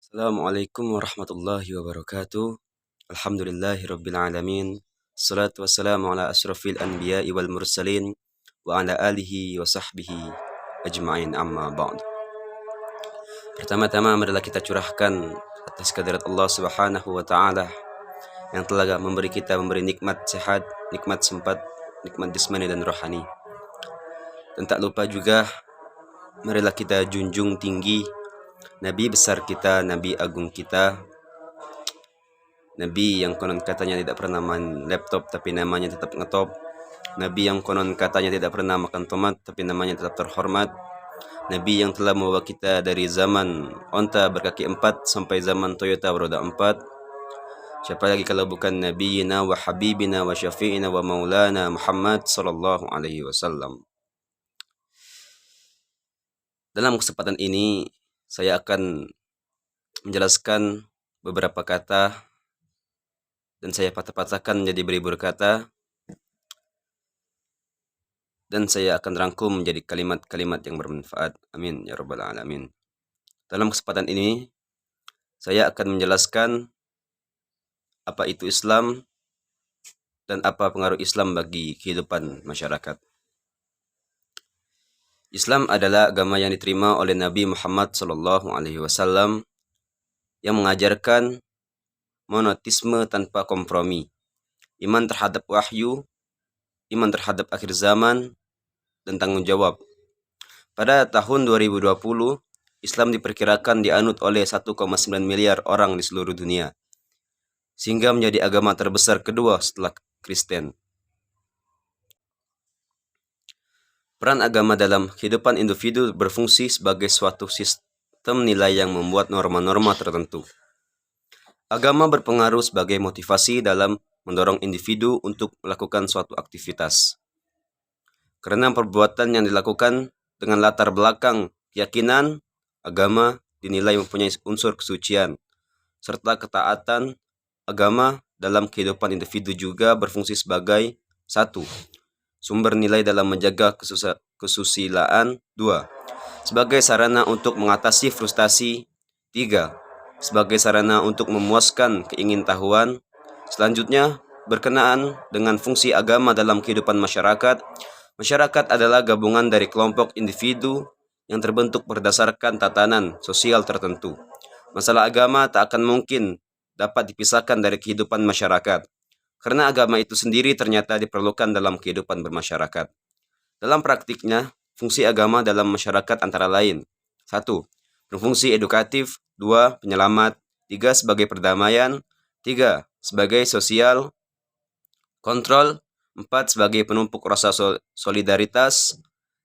Assalamualaikum warahmatullahi wabarakatuh. Alhamdulillahirabbil alamin. Assalatu wassalamu ala asyrafil anbiya'i wal mursalin wa ala alihi wa sahbihi ajma'in amma ba'd. Pertama-tama marilah kita curahkan atas kehadirat Allah Subhanahu wa taala yang telah memberi nikmat sehat, nikmat sempat, nikmat jasmani dan rohani. Dan tak lupa juga marilah kita junjung tinggi Nabi besar kita, Nabi agung kita, Nabi yang konon katanya tidak pernah main laptop tapi namanya tetap ngetop, Nabi yang konon katanya tidak pernah makan tomat tapi namanya tetap terhormat, Nabi yang telah membawa kita dari zaman onta berkaki 4 sampai zaman Toyota beroda 4. Siapa lagi kalau bukan Nabiyina wa Habibina wa Syafi'ina wa Maulana Muhammad sallallahu alaihi wasallam. Dalam kesempatan ini saya akan menjelaskan beberapa kata dan saya patah-patahkan menjadi beribu kata dan saya akan rangkum menjadi kalimat-kalimat yang bermanfaat. Amin ya rabbal alamin. Dalam kesempatan ini saya akan menjelaskan apa itu Islam dan apa pengaruh Islam bagi kehidupan masyarakat. Islam adalah agama yang diterima oleh Nabi Muhammad SAW yang mengajarkan monoteisme tanpa kompromi, iman terhadap wahyu, iman terhadap akhir zaman, dan tanggung jawab. Pada tahun 2020, Islam diperkirakan dianut oleh 1,9 miliar orang di seluruh dunia, sehingga menjadi agama terbesar kedua setelah Kristen. Peran agama dalam kehidupan individu berfungsi sebagai suatu sistem nilai yang membuat norma-norma tertentu. Agama berpengaruh sebagai motivasi dalam mendorong individu untuk melakukan suatu aktivitas. Karena perbuatan yang dilakukan dengan latar belakang keyakinan, agama dinilai mempunyai unsur kesucian, serta ketaatan agama dalam kehidupan individu juga berfungsi sebagai 1. Sumber nilai dalam menjaga kesusilaan. 2. Sebagai sarana untuk mengatasi frustasi. 3. Sebagai sarana untuk memuaskan keingintahuan. Selanjutnya, berkenaan dengan fungsi agama dalam kehidupan masyarakat. Masyarakat adalah gabungan dari kelompok individu yang terbentuk berdasarkan tatanan sosial tertentu. Masalah agama tak akan mungkin dapat dipisahkan dari kehidupan masyarakat, karena agama itu sendiri ternyata diperlukan dalam kehidupan bermasyarakat. Dalam praktiknya, fungsi agama dalam masyarakat antara lain: 1. Berfungsi edukatif. 2. Penyelamat. 3. Sebagai perdamaian. 3. Sebagai sosial kontrol. 4. Sebagai penumpuk rasa solidaritas.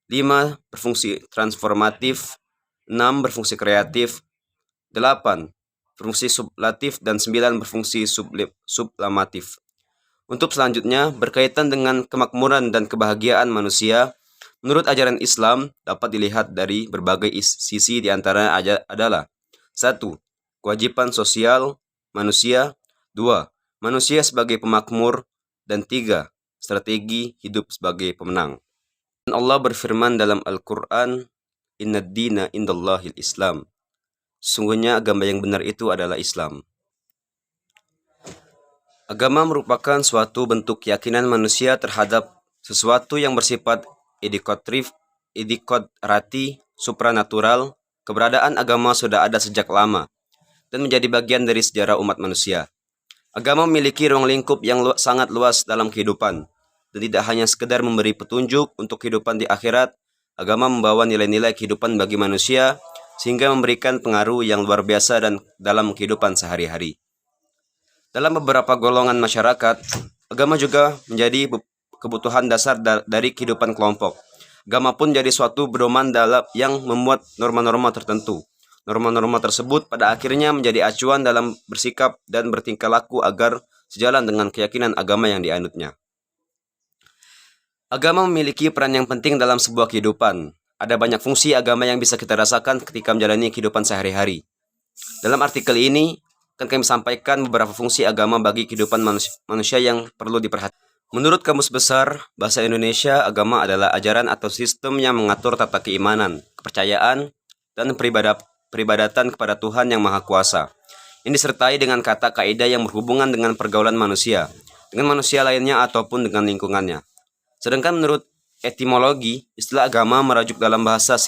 5. Berfungsi transformatif. 6. Berfungsi kreatif. 8. Berfungsi sublatif. Dan 9. Berfungsi sublamatif. Untuk selanjutnya, berkaitan dengan kemakmuran dan kebahagiaan manusia, menurut ajaran Islam dapat dilihat dari berbagai sisi, di antara adalah: 1. Kewajiban sosial manusia. 2. Manusia sebagai pemakmur. Dan 3. Strategi hidup sebagai pemenang. Dan Allah berfirman dalam Al-Quran, Inna dina indallahil Islam. Sesungguhnya agama yang benar itu adalah Islam. Agama merupakan suatu bentuk keyakinan manusia terhadap sesuatu yang bersifat idikodrati, supranatural. Keberadaan agama sudah ada sejak lama dan menjadi bagian dari sejarah umat manusia. Agama memiliki ruang lingkup yang sangat luas dalam kehidupan, dan tidak hanya sekedar memberi petunjuk untuk kehidupan di akhirat. Agama membawa nilai-nilai kehidupan bagi manusia, sehingga memberikan pengaruh yang luar biasa dan dalam kehidupan sehari-hari. Dalam beberapa golongan masyarakat, agama juga menjadi kebutuhan dasar dari kehidupan kelompok. Agama pun jadi suatu pedoman yang memuat norma-norma tertentu. Norma-norma tersebut pada akhirnya menjadi acuan dalam bersikap dan bertingkah laku agar sejalan dengan keyakinan agama yang dianutnya. Agama memiliki peran yang penting dalam sebuah kehidupan. Ada banyak fungsi agama yang bisa kita rasakan ketika menjalani kehidupan sehari-hari. Dalam artikel ini akan kami sampaikan beberapa fungsi agama bagi kehidupan manusia yang perlu diperhatikan. Menurut Kamus Besar Bahasa Indonesia, agama adalah ajaran atau sistem yang mengatur tata keimanan, kepercayaan, dan peribadatan kepada Tuhan yang Maha Kuasa. Ini disertai dengan kata kaidah yang berhubungan dengan pergaulan manusia, dengan manusia lainnya ataupun dengan lingkungannya. Sedangkan menurut etimologi, istilah agama merujuk dalam bahasa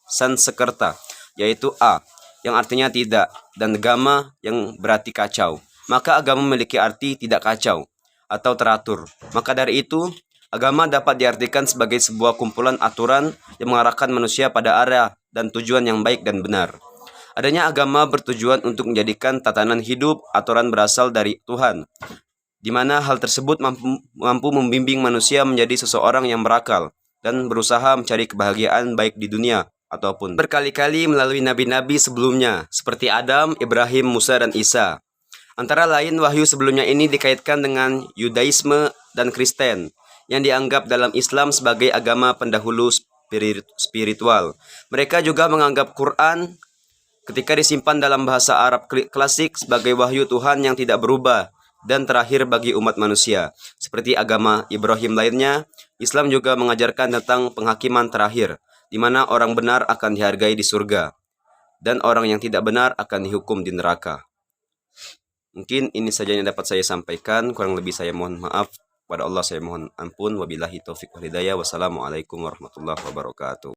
Sanskerta, yaitu a, yang artinya tidak, dan gama yang berarti kacau. Maka agama memiliki arti tidak kacau atau teratur. Maka dari itu, agama dapat diartikan sebagai sebuah kumpulan aturan yang mengarahkan manusia pada arah dan tujuan yang baik dan benar. Adanya agama bertujuan untuk menjadikan tatanan hidup aturan berasal dari Tuhan, di mana hal tersebut mampu membimbing manusia menjadi seseorang yang berakal dan berusaha mencari kebahagiaan baik di dunia ataupun berkali-kali melalui nabi-nabi sebelumnya seperti Adam, Ibrahim, Musa, dan Isa. Antara lain, wahyu sebelumnya ini dikaitkan dengan Yudaisme dan Kristen yang dianggap dalam Islam sebagai agama pendahulu spiritual. Mereka juga menganggap Quran ketika disimpan dalam bahasa Arab klasik sebagai wahyu Tuhan yang tidak berubah dan terakhir bagi umat manusia. Seperti agama Ibrahim lainnya, Islam juga mengajarkan tentang penghakiman terakhir, di mana orang benar akan dihargai di surga, dan orang yang tidak benar akan dihukum di neraka. Mungkin ini saja yang dapat saya sampaikan, kurang lebih saya mohon maaf. Pada Allah saya mohon ampun. Wabillahi taufiq wal hidayah. Wassalamualaikum warahmatullahi wabarakatuh.